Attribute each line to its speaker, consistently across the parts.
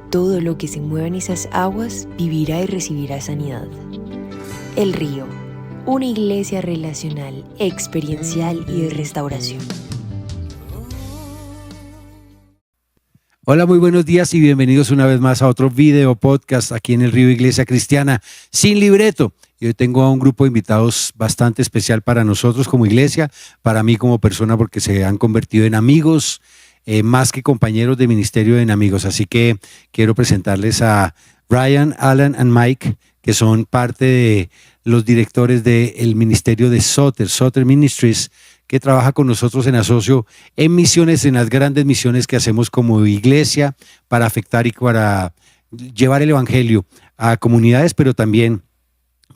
Speaker 1: todo lo que se mueva en esas aguas vivirá y recibirá sanidad. El Río, una iglesia relacional, experiencial y de restauración.
Speaker 2: Hola, muy buenos días y bienvenidos una vez más a otro video podcast aquí en el Rio Iglesia Cristiana sin libreto. Y hoy tengo a un grupo de invitados bastante especial para nosotros como iglesia, para mí como persona, porque se han convertido en amigos, más que compañeros de ministerio, en amigos. Así que quiero presentarles a Brian, Alan y Mike, que son parte de los directores del ministerio de Soter Ministries, que trabaja con nosotros en asocio en misiones, en las grandes misiones que hacemos como iglesia para afectar y para llevar el evangelio a comunidades, pero también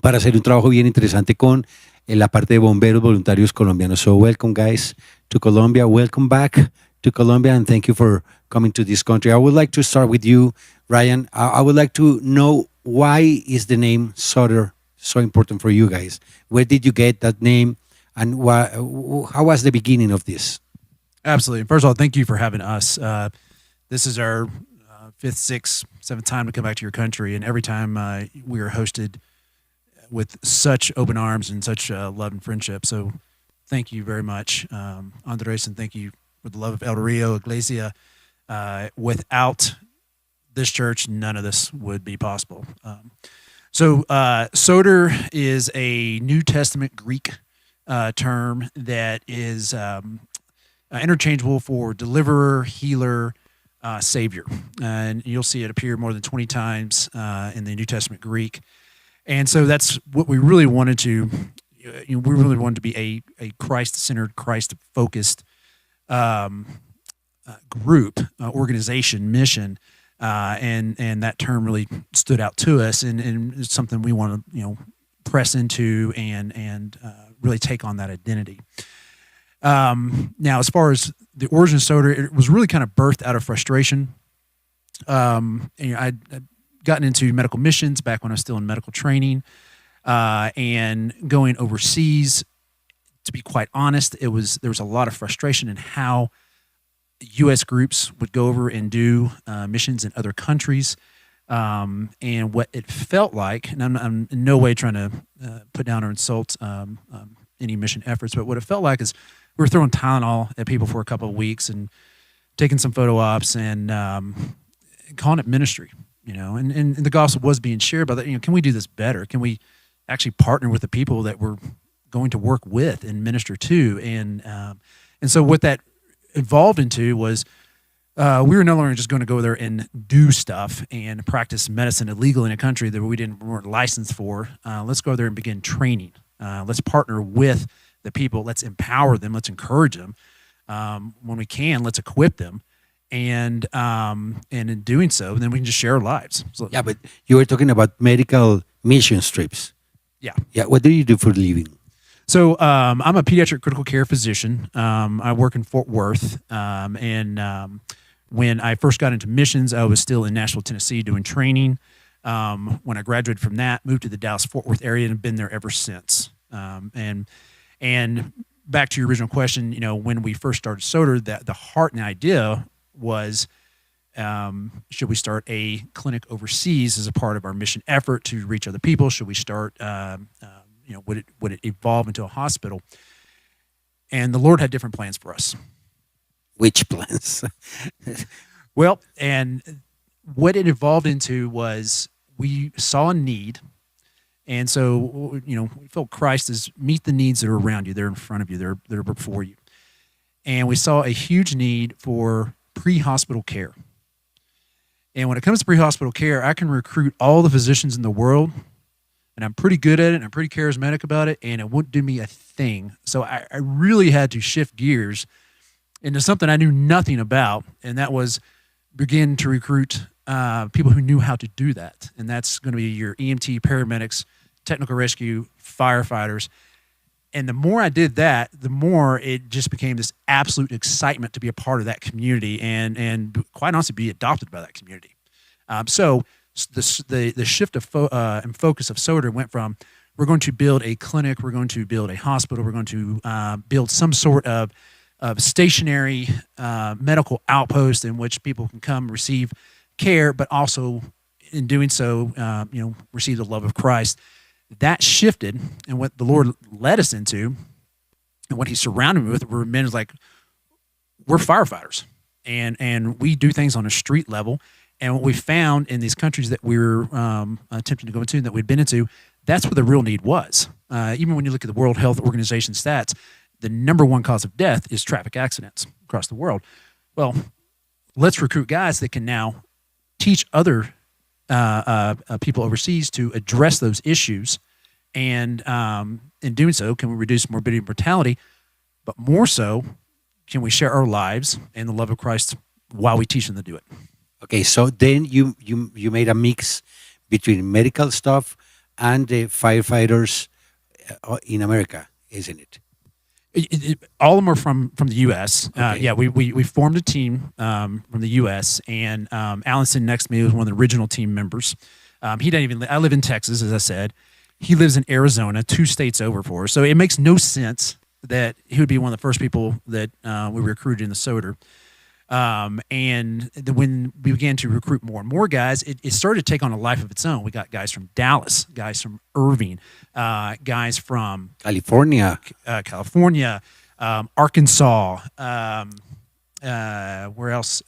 Speaker 2: para hacer un trabajo bien interesante con la parte de bomberos voluntarios colombianos. So welcome guys to Colombia, welcome back to Colombia, and thank you for coming to this country. I would like to start with you, Ryan. I would like to know, why is the name Soter so important for you guys? Where did you get that name? And how was the beginning of this?
Speaker 3: Absolutely. First of all, thank you for having us. This is our fifth, sixth, seventh time to come back to your country, and every time we are hosted with such open arms and such love and friendship. So thank you very much, Andres, and thank you for the love of El Rio Iglesia. Without this church, none of this would be possible. Soter is a New Testament Greek term that is interchangeable for deliverer, healer, savior. And you'll see it appear more than 20 times in the New Testament Greek. And so that's what we really wanted to, we really wanted to be a Christ-centered, Christ-focused group, organization, mission. And that term really stood out to us, and it's something we want to, press into and really take on that identity. Now, as far as the origin of Soter, it was really kind of birthed out of frustration. I'd gotten into medical missions back when I was still in medical training, and going overseas. To be quite honest, there was a lot of frustration in how U.S. groups would go over and do missions in other countries. And what it felt like, and I'm in no way trying to put down or insult any mission efforts, but what it felt like is we were throwing Tylenol at people for a couple of weeks and taking some photo ops and calling it ministry, and the gospel was being shared, but can we do this better? Can we actually partner with the people that we're going to work with and minister to? And so what that evolved into was we were no longer just going to go there and do stuff and practice medicine illegally in a country that we weren't licensed for. Let's go there and begin training. Let's partner with the people. Let's empower them. Let's encourage them. When we can, let's equip them. And in doing so, then we can just share our lives. So,
Speaker 2: Yeah, but you were talking about medical mission trips.
Speaker 3: Yeah.
Speaker 2: Yeah. What do you do for a living?
Speaker 3: So I'm a pediatric critical care physician. I work in Fort Worth. When I first got into missions, I was still in Nashville, Tennessee doing training. When I graduated from that, moved to the Dallas-Fort Worth area and have been there ever since. And back to your original question, when we first started Soter, the heart and the idea was, should we start a clinic overseas as a part of our mission effort to reach other people? Should we start, would it evolve into a hospital? And the Lord had different plans for us.
Speaker 2: Which plans?
Speaker 3: Well, and what it evolved into was we saw a need. And so, we felt Christ is meet the needs that are around you. They're in front of you. They're before you. And we saw a huge need for pre-hospital care. And when it comes to pre-hospital care, I can recruit all the physicians in the world, and I'm pretty good at it, and I'm pretty charismatic about it, and it wouldn't do me a thing. So I really had to shift gears into something I knew nothing about, and that was begin to recruit people who knew how to do that. And that's going to be your EMT, paramedics, technical rescue, firefighters. And the more I did that, the more it just became this absolute excitement to be a part of that community and quite honestly be adopted by that community. So the shift of and focus of Soter went from, we're going to build a clinic, we're going to build a hospital, we're going to build some sort of stationary medical outpost in which people can come receive care, but also in doing so, receive the love of Christ. That shifted, and what the Lord led us into, and what He surrounded me with, were men like, we're firefighters, and we do things on a street level. And what we found in these countries that we were attempting to go into, and that we'd been into, that's where the real need was. Even when you look at the World Health Organization stats, the number one cause of death is traffic accidents across the world. Well, let's recruit guys that can now teach other people overseas to address those issues, and in doing so, can we reduce morbidity and mortality? But more so, can we share our lives and the love of Christ while we teach them to do it?
Speaker 2: Okay, so then you made a mix between medical stuff and the firefighters in America, isn't it?
Speaker 3: All of them are from the U.S.
Speaker 2: Okay.
Speaker 3: We formed a team from the U.S. and Alan sitting next to me was one of the original team members. He doesn't even. I live in Texas, as I said. He lives in Arizona, 2 states over for us. So it makes no sense that he would be one of the first people that we recruited in the Soter. When we began to recruit more and more guys, it started to take on a life of its own. We got guys from Dallas, guys from Irving, guys from
Speaker 2: California,
Speaker 3: Arkansas, where else?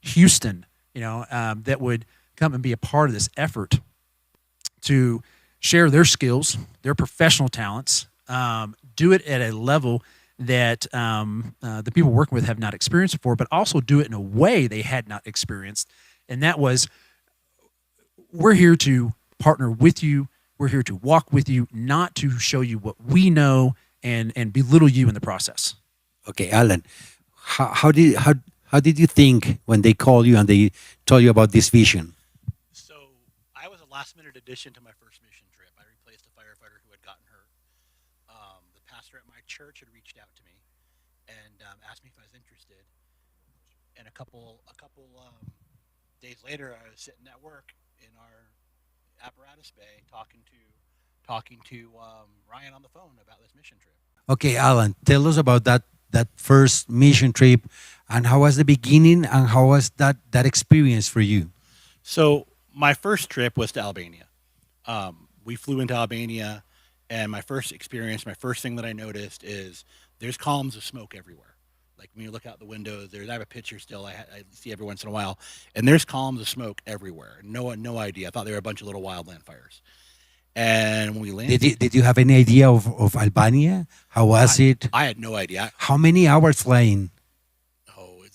Speaker 3: Houston, that would come and be a part of this effort to share their skills, their professional talents, do it at a level that the people working with have not experienced before, but also do it in a way they had not experienced. And that was, we're here to partner with you. We're here to walk with you, not to show you what we know and belittle you in the process.
Speaker 2: Okay, Alan, how did you think when they called you and they told you about this vision?
Speaker 4: So I was a last-minute addition to my first mission trip. I replaced a firefighter who had gotten hurt. The pastor at my church had reached out to me and asked me if I was interested. And a couple days later, I was sitting at work in our apparatus bay talking to Ryan on the phone about this mission trip.
Speaker 2: Okay, Alan, tell us about that first mission trip, and how was the beginning, and how was that experience for you?
Speaker 4: So my first trip was to Albania. We flew into Albania, and my first thing that I noticed is there's columns of smoke everywhere. Like when you look out the window, I have a picture still I see every once in a while, and there's columns of smoke everywhere. No idea. I thought they were a bunch of little wildland fires. And when we landed,
Speaker 2: Did you have any idea of Albania? How was it?
Speaker 4: I had no idea.
Speaker 2: How many hours flying?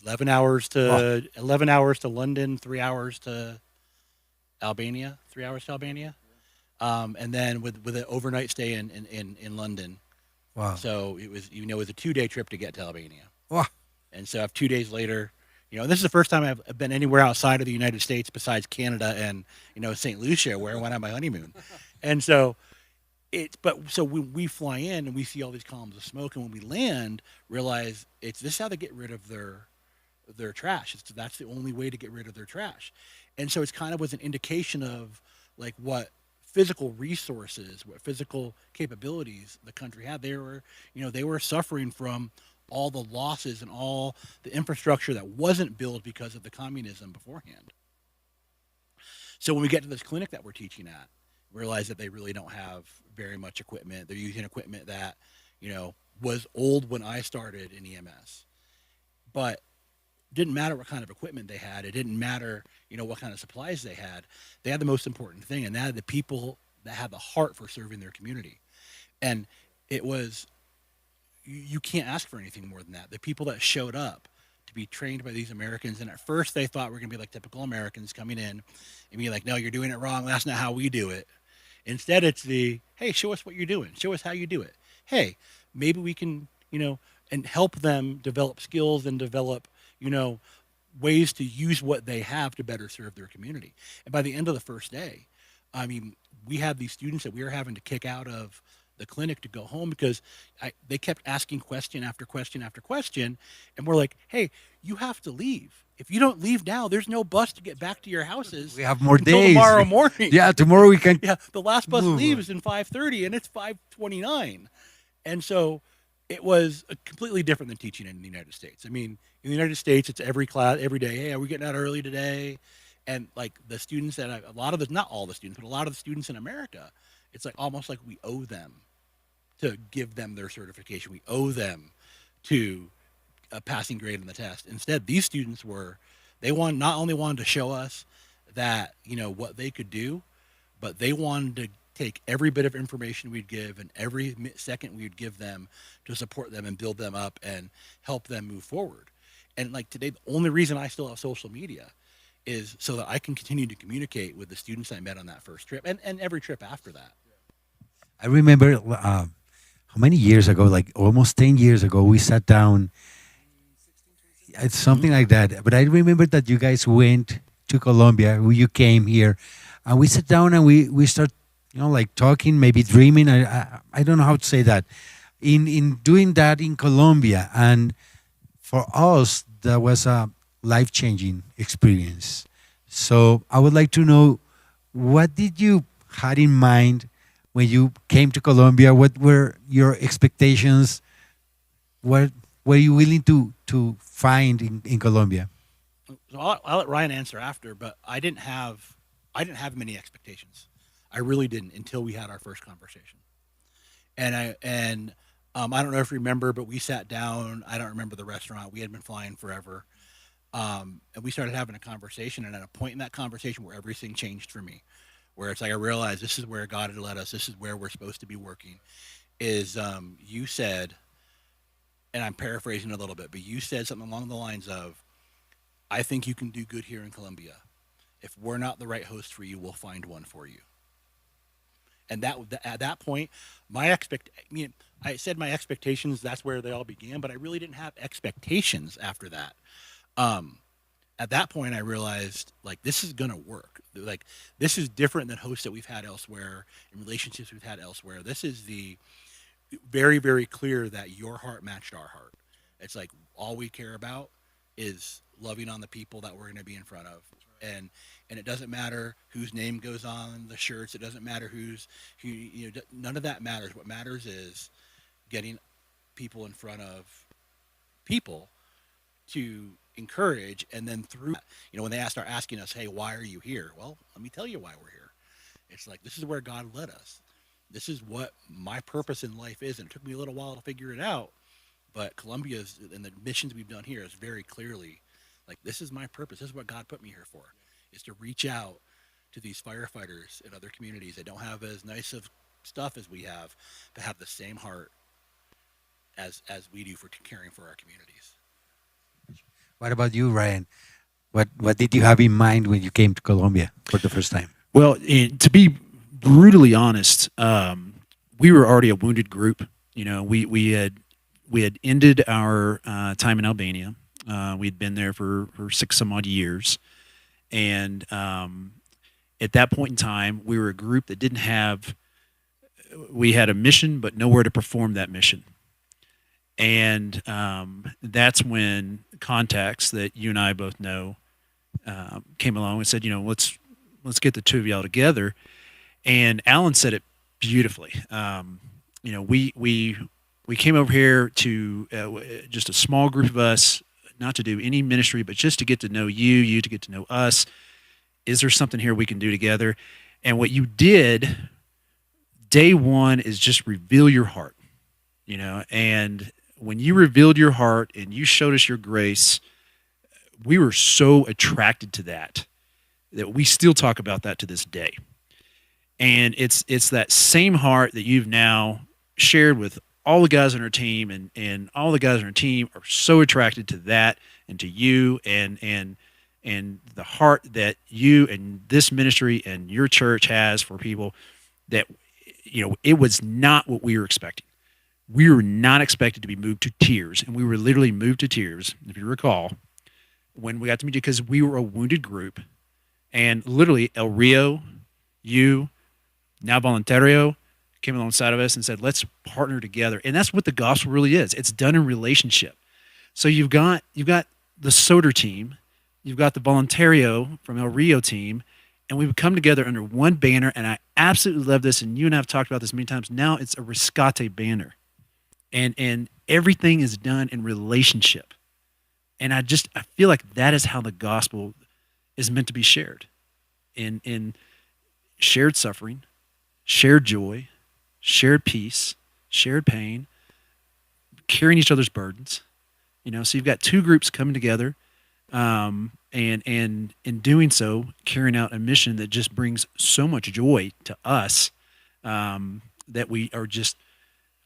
Speaker 4: 11 hours to London, 3 hours to Albania, and then with an overnight stay in London.
Speaker 2: Wow.
Speaker 4: So it was it was a 2-day trip to get to Albania.
Speaker 2: Wow.
Speaker 4: And so 2 days later, this is the first time I've been anywhere outside of the United States besides Canada and St. Lucia, where I went on my honeymoon. And so when we fly in and we see all these columns of smoke, and when we land, realize this is how they get rid of their trash. That's the only way to get rid of their trash. And so it's kind of was an indication of like what physical resources, what physical capabilities the country had. They were suffering from all the losses and all the infrastructure that wasn't built because of the communism beforehand. So when we get to this clinic that we're teaching at, we realize that they really don't have very much equipment. They're using equipment that, was old when I started in EMS. But it didn't matter what kind of equipment they had. It didn't matter, what kind of supplies they had. They had the most important thing, and that had the people that had the heart for serving their community. And it was, you can't ask for anything more than that. The people that showed up to be trained by these Americans, and at first they thought we're going to be like typical Americans coming in and be like, no, you're doing it wrong. That's not how we do it. Instead, it's hey, show us what you're doing. Show us how you do it. Hey, maybe we can, and help them develop skills and develop, ways to use what they have to better serve their community. And by the end of the first day, we had these students that we were having to kick out of the clinic to go home because they kept asking question after question after question. And we're like, hey, you have to leave. If you don't leave now, there's no bus to get back to your houses.
Speaker 2: We have more
Speaker 4: until
Speaker 2: days.
Speaker 4: tomorrow morning.
Speaker 2: Yeah, tomorrow we can.
Speaker 4: Yeah, the last bus
Speaker 2: move.
Speaker 4: leaves in 5:30 and it's 5:29. And so it was completely different than teaching in the United States. In the United States, it's every class, every day. Hey, are we getting out early today? And like the students that a lot of the, not all the students, but a lot of the students in America, it's like almost like we owe them to give them their certification. We owe them to a passing grade on the test. Instead, these students not only wanted to show us that, what they could do, but they wanted to take every bit of information we'd give and every second we'd give them to support them and build them up and help them move forward. And like today, the only reason I still have social media is so that I can continue to communicate with the students I met on that first trip and every trip after that.
Speaker 2: I remember how many years ago, like almost 10 years ago, we sat down. It's something like that. But I remember that you guys went to Colombia, you came here, and we sat down and we start, like talking, maybe dreaming. I don't know how to say that. In doing that in Colombia, and for us, that was a life-changing experience. So I would like to know, what did you had in mind when you came to Colombia? What were your expectations? What were you willing to find in Colombia?
Speaker 4: So I'll let Ryan answer after, but I didn't have many expectations. I really didn't until we had our first conversation. And I don't know if you remember, but we sat down. I don't remember the restaurant. We had been flying forever. And we started having a conversation, and at a point in that conversation where everything changed for me, where it's like I realized this is where God had led us, this is where we're supposed to be working, is you said, and I'm paraphrasing a little bit, but you said something along the lines of, I think you can do good here in Colombia. If we're not the right host for you, we'll find one for you. And at that point, I said my expectations, that's where they all began, but I really didn't have expectations after that. At that point, I realized, like, this is going to work. Like, this is different than hosts that we've had elsewhere and relationships we've had elsewhere. This is the very, very clear that your heart matched our heart. It's like all we care about is loving on the people that we're going to be in front of. And it doesn't matter whose name goes on the shirts. It doesn't matter none of that matters. What matters is getting people in front of people to encourage, and then through, when they start asking us, hey, why are you here? Well, let me tell you why we're here. It's like, this is where God led us. This is what my purpose in life is. And it took me a little while to figure it out, but Columbia's and the missions we've done here is very clearly like, this is my purpose. This is what God put me here for, is to reach out to these firefighters in other communities that don't have as nice of stuff as we have, but have the same heart as we do for caring for our communities.
Speaker 2: What about you, Ryan? What did you have in mind when you came to Colombia for the first time?
Speaker 3: Well, to be brutally honest, we were already a wounded group. We had ended our time in Albania. We'd been there for 6 some odd years, and at that point in time, we were a group that didn't have. We had a mission, but nowhere to perform that mission. And that's when contacts that you and I both know came along and said, let's get the two of y'all together. And Alan said it beautifully. We came over here to just a small group of us, not to do any ministry, but just to get to know you to get to know us. Is there something here we can do together? And what you did day one is just reveal your heart, and when you revealed your heart and you showed us your grace, we were so attracted to that we still talk about that to this day. And it's that same heart that you've now shared with all the guys on our team, and all the guys on our team are so attracted to that and to you and the heart that you and this ministry and your church has for people that, it was not what we were expecting. We were not expected to be moved to tears, and we were literally moved to tears, if you recall, when we got to meet you, because we were a wounded group, and literally El Rio, you, now Voluntario, came alongside of us and said, let's partner together. And that's what the gospel really is. It's done in relationship. So you've got the Soter team, you've got the Voluntario from El Rio team, and we've come together under one banner, and I absolutely love this, and you and I have talked about this many times. Now it's a Rescate banner. And everything is done in relationship. And I feel like that is how the gospel is meant to be shared in shared suffering, shared joy, shared peace, shared pain, carrying each other's burdens. So you've got two groups coming together, and in doing so, carrying out a mission that just brings so much joy to us, that we are just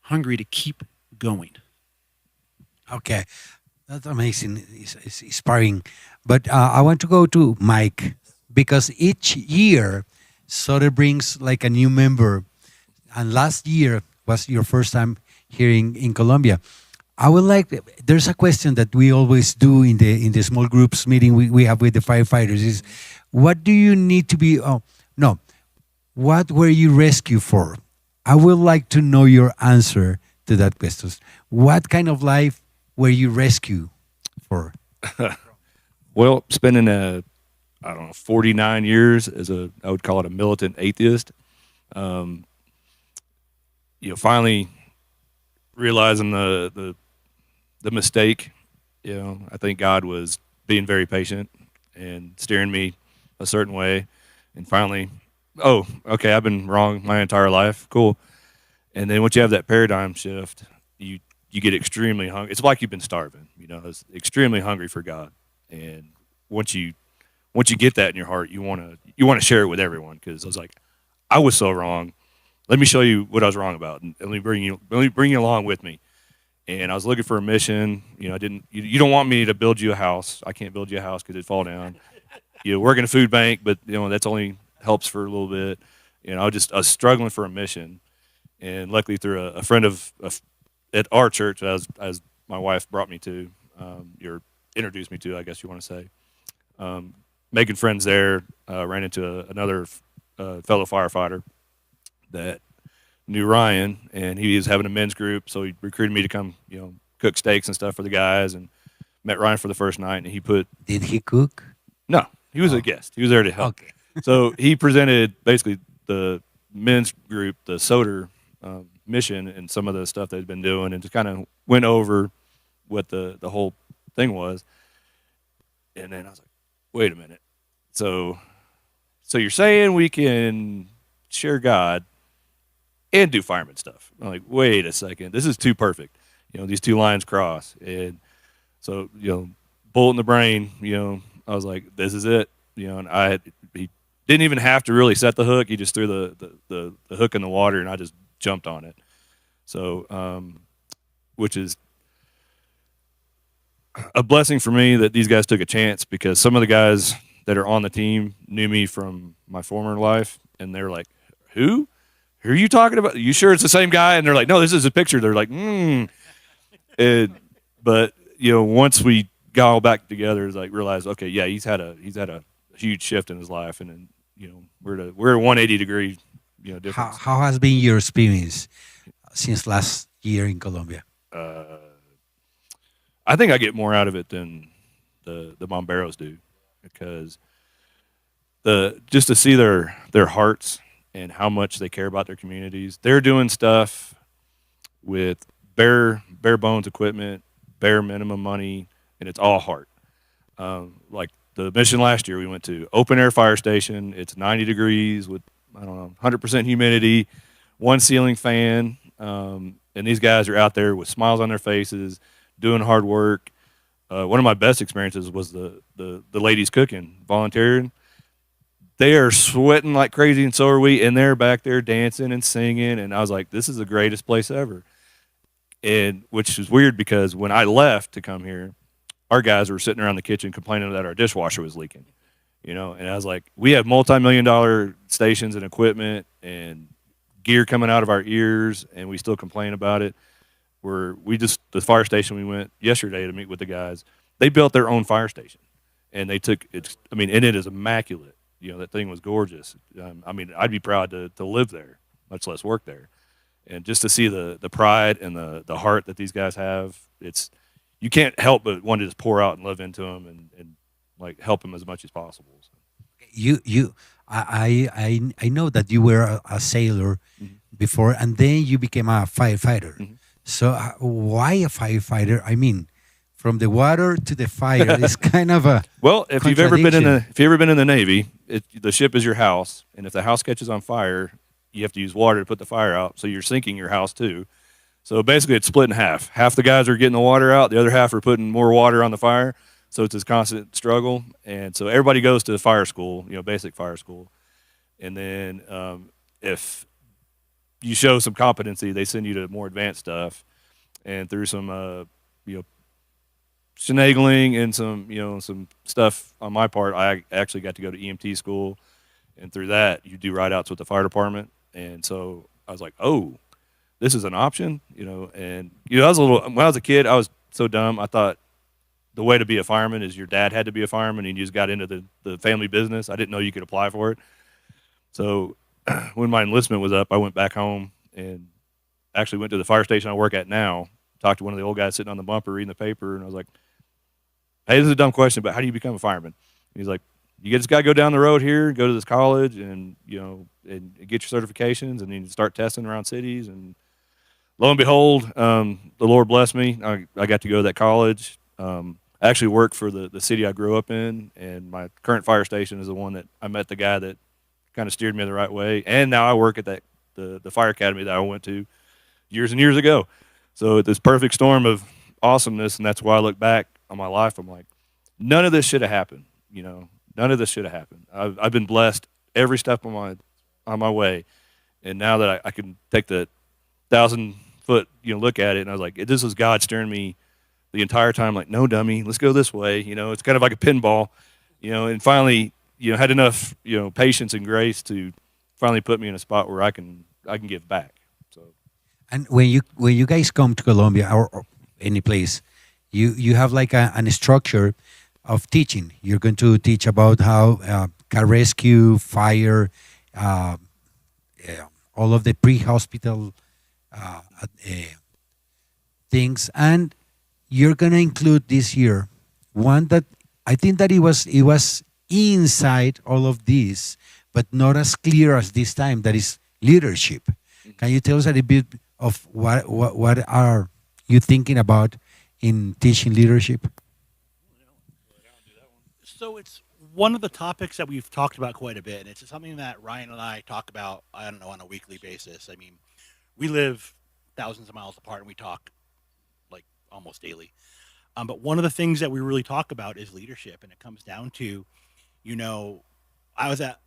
Speaker 3: hungry to keep going.
Speaker 2: Okay, that's amazing. It's inspiring. But I want to go to Mike, because each year Soter brings like a new member, and last year was your first time here in Colombia. I would like. There's a question that we always do in the small groups meeting we have with the firefighters is, what do you need to be? Oh no, what were you rescued for? I would like to know your answer to that question. What kind of life were you rescued for?
Speaker 5: Well, spending 49 years as I would call it a militant atheist. Finally realizing the mistake. I think God was being very patient and steering me a certain way, and finally, oh, okay, I've been wrong my entire life. Cool. And then once you have that paradigm shift, you get extremely hungry. It's like you've been starving. It's extremely hungry for God. And once you get that in your heart, you want to share it with everyone, because I was like, I was so wrong. Let me show you what I was wrong about, and let me bring you along with me. And I was looking for a mission. You don't want me to build you a house. I can't build you a house because it'd fall down. Work in a food bank, but that's only helps for a little bit. I was struggling for a mission, and luckily through a friend at our church, as my wife brought me to, or introduced me to, I guess you want to say, making friends there, ran into another fellow firefighter that knew Ryan, and he was having a men's group, so he recruited me to come, cook steaks and stuff for the guys, and met Ryan for the first night, and he put...
Speaker 2: Did he cook?
Speaker 5: No, he was a guest. He was there to help.
Speaker 2: Okay.
Speaker 5: So he presented basically the men's group, the Soter mission, and some of the stuff they'd been doing, and just kind of went over what the whole thing was. And then I was like, wait a minute. So you're saying we can share God and do fireman stuff? I'm like, wait a second, this is too perfect. These two lines cross. And so, bullet in the brain, I was like, this is it. And he didn't even have to really set the hook. He just threw the hook in the water, and I just jumped on it. So, which is a blessing for me that these guys took a chance, because some of the guys that are on the team knew me from my former life, and they're like, who are you talking about? You sure it's the same guy? And they're like, no, this is a picture. They're like, but once we got all back together, it's like realized, okay, yeah, he's had a huge shift in his life, and then we're a 180-degree difference.
Speaker 2: How has been your experience since last year in Colombia?
Speaker 5: I think I get more out of it than the Bomberos do, because just to see their hearts and how much they care about their communities. They're doing stuff with bare bones equipment, bare minimum money, and it's all heart. Like the mission last year, we went to open air fire station. It's 90 degrees with 100% humidity, one ceiling fan, and these guys are out there with smiles on their faces, doing hard work. One of my best experiences was the ladies cooking, volunteering. They are sweating like crazy, and so are we, and they're back there dancing and singing, and I was like, this is the greatest place ever. And which is weird, because when I left to come here, our guys were sitting around the kitchen complaining that our dishwasher was leaking, and I was like, we have multi-million-dollar stations and equipment and gear coming out of our ears, and we still complain about it. The fire station we went yesterday to meet with the guys, they built their own fire station, and they took it. And it is immaculate. That thing was gorgeous. I'd be proud to live there, much less work there. And just to see the pride and the heart that these guys have, you can't help but want to just pour out and live into them and like help them as much as possible. So.
Speaker 2: I know that you were a sailor before, and then you became a firefighter. So why a firefighter? from the water to the fire. It's kind of a
Speaker 5: Well, if you've ever been in
Speaker 2: contradiction.
Speaker 5: the Navy, the ship is your house, and if the house catches on fire, you have to use water to put the fire out. So you're sinking your house too. So basically, it's split in half. Half the guys are getting the water out, the other half are putting more water on the fire. So it's this constant struggle, and so everybody goes to fire school, basic fire school, and then if you show some competency, they send you to more advanced stuff, and through some finagling and some stuff on my part, I actually got to go to EMT school, and through that you do ride outs with the fire department, and so I was like, oh, this is an option, and I was when I was a kid, I was so dumb. I thought the way to be a fireman is your dad had to be a fireman, and you just got into the family business. I didn't know you could apply for it. So when my enlistment was up, I went back home and actually went to the fire station I work at now, talked to one of the old guys sitting on the bumper reading the paper, and I was like, hey, this is a dumb question, but how do you become a fireman? And he's like, you just got to go down the road here, go to this college, and and get your certifications, and then you start testing around cities. And lo and behold, the Lord blessed me. I got to go to that college. I actually work for the city I grew up in, and my current fire station is the one that I met the guy that kind of steered me the right way. And now I work at the fire academy that I went to years and years ago. So this perfect storm of awesomeness, and that's why I look back on my life. I'm like, none of this should have happened. None of this should have happened. I've been blessed every step on my way, and now that I can take the 1,000-foot look at it, and I was like, this was God steering me the entire time, like, no, dummy, let's go this way. It's kind of like a pinball, and finally, had enough, patience and grace to finally put me in a spot where I can give back. So,
Speaker 2: And when you guys come to Colombia or any place, you have like a structure of teaching. You're going to teach about how car rescue, fire, all of the pre-hospital things, and you're going to include this year one that I think that it was inside all of this, but not as clear as this time. That is leadership. Can you tell us a little bit of what are you thinking about in teaching leadership?
Speaker 4: So it's one of the topics that we've talked about quite a bit, and it's something that Ryan and I talk about, on a weekly basis. I mean, we live thousands of miles apart, and we talk like almost daily. But one of the things that we really talk about is leadership, and it comes down to, I was at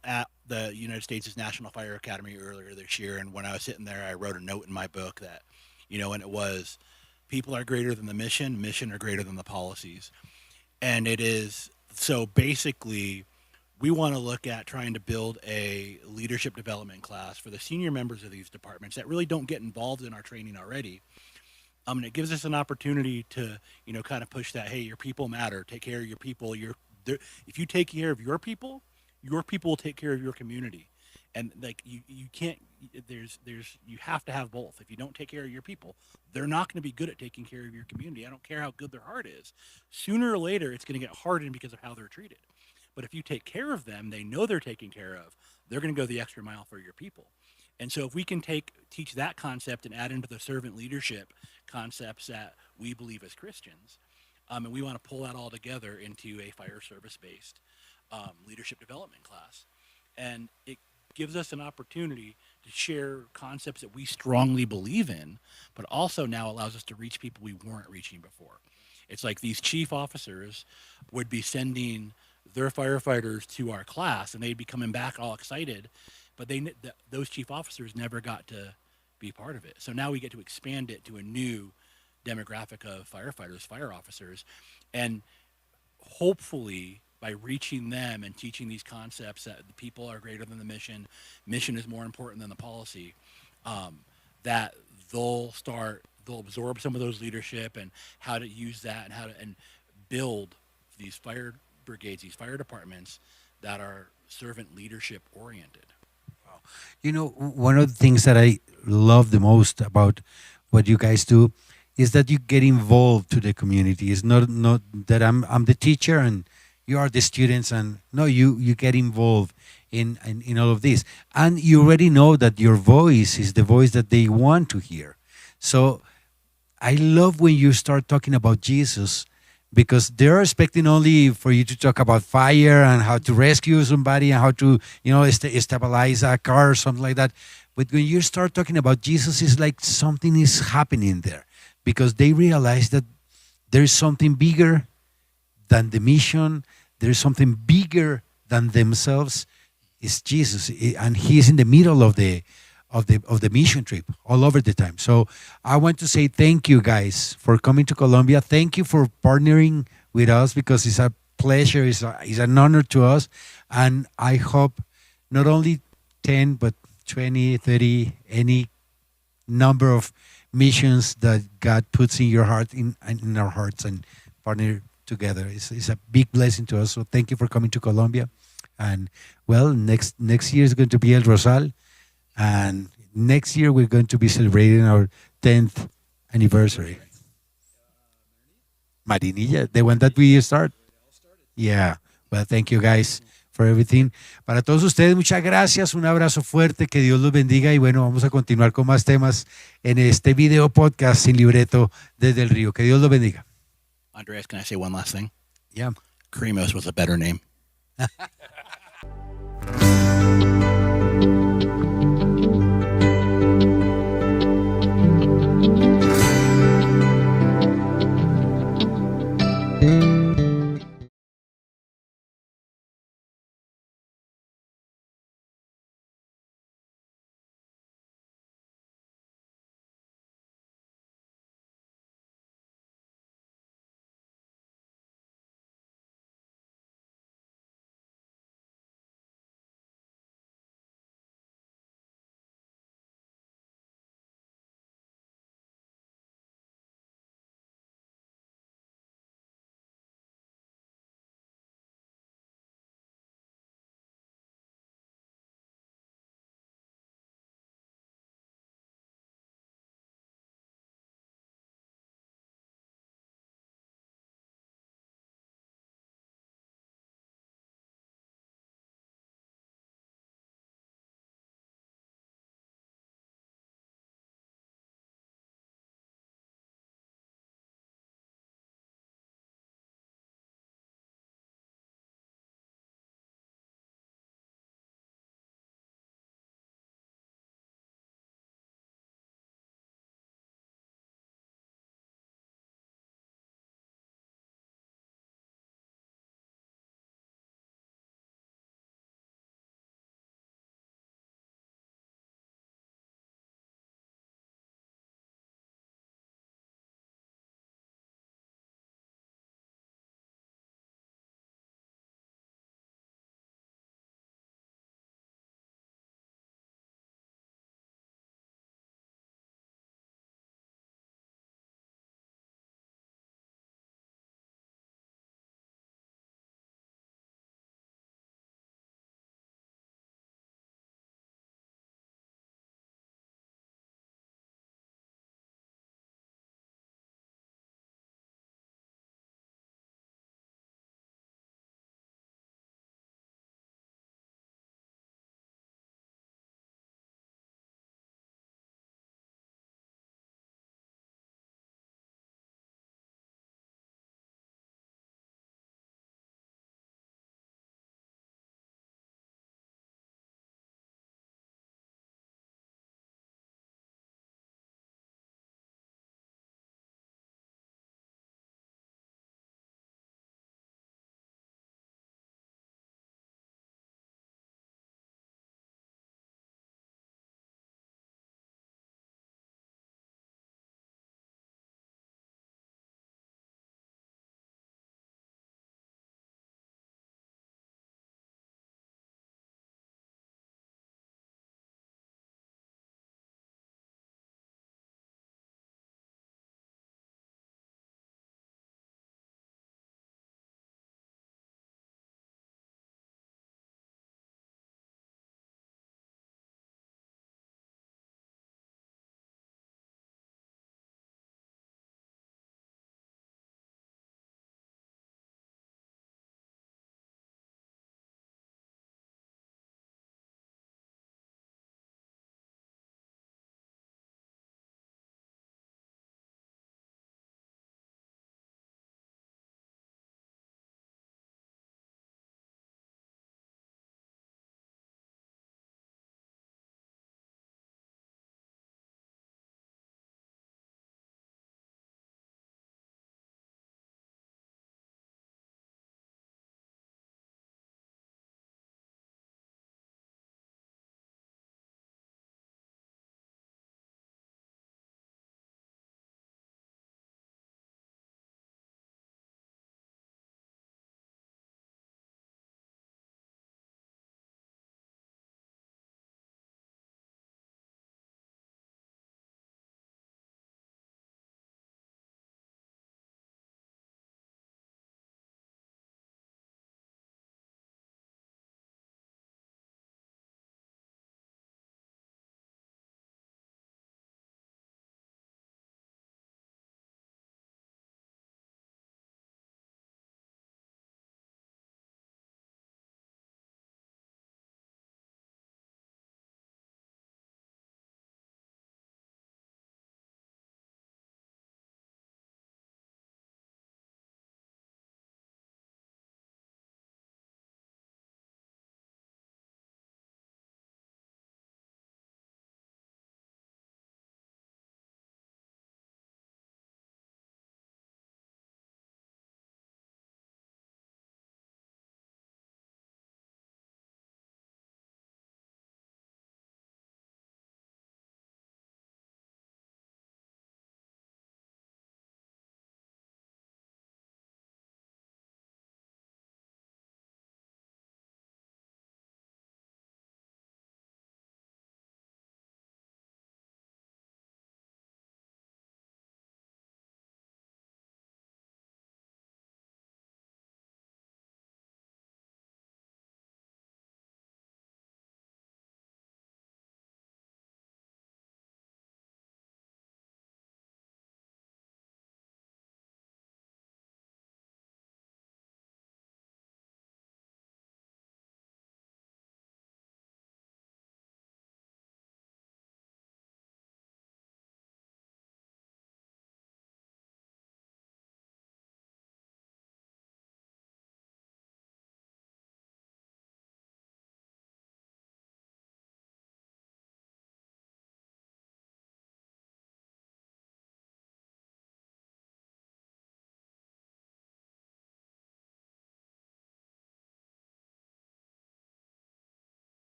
Speaker 4: the United States' National Fire Academy earlier this year, and when I was sitting there, I wrote a note in my book that, and it was, people are greater than the mission are greater than the policies. And it is, so basically, we want to look at trying to build a leadership development class for the senior members of these departments that really don't get involved in our training already. And it gives us an opportunity to, kind of push that, hey, your people matter. Take care of your people. If you take care of your people will take care of your community. And like you can't, you have to have both. If you don't take care of your people, they're not going to be good at taking care of your community. I don't care how good their heart is. Sooner or later, it's going to get hardened because of how they're treated. But if you take care of them, they know they're taken care of. They're going to go the extra mile for your people. And so if we can teach that concept and add into the servant leadership concepts that we believe as Christians, and we want to pull that all together into a fire service-based leadership development class. And it gives us an opportunity to share concepts that we strongly believe in, but also now allows us to reach people we weren't reaching before. It's like these chief officers would be sending their firefighters to our class, and they'd be coming back all excited, but those chief officers never got to be part of it. So now we get to expand it to a new demographic of firefighters, fire officers, and hopefully by reaching them and teaching these concepts that the people are greater than the mission is more important than the policy, that they'll absorb some of those leadership and how to use that and build these fire brigades, these fire departments that are servant leadership oriented.
Speaker 2: One of the things that I love the most about what you guys do is that you get involved to the community. It's not that I'm the teacher and you are the students, and no, you get involved in all of this. And you already know that your voice is the voice that they want to hear. So I love when you start talking about Jesus because they're expecting only for you to talk about fire and how to rescue somebody and how to, stabilize a car or something like that. But when you start talking about Jesus, it's like something is happening there, because they realize that there's something bigger than the mission. There's something bigger than themselves. It's Jesus, and He's in the middle of the mission trip all over the time. So I want to say thank you guys for coming to Colombia. Thank you for partnering with us, because it's a pleasure. It's an honor to us, and I hope not only 10 but 20, 30, any number of missions that God puts in your heart, in our hearts, and partner together. It's a big blessing to us. So thank you for coming to Colombia. And well, next year is going to be El Rosal, and next year we're going to be celebrating our 10th anniversary. Marinilla, the one that we start. Yeah. Well, thank you guys for everything. Para todos ustedes, muchas gracias. Un abrazo fuerte. Que Dios los bendiga. Y bueno, vamos a continuar con más temas en este video podcast sin libreto desde el Río. Que Dios los bendiga.
Speaker 4: Andreas, can I say one last thing?
Speaker 2: Yeah.
Speaker 4: Creamos was a better name.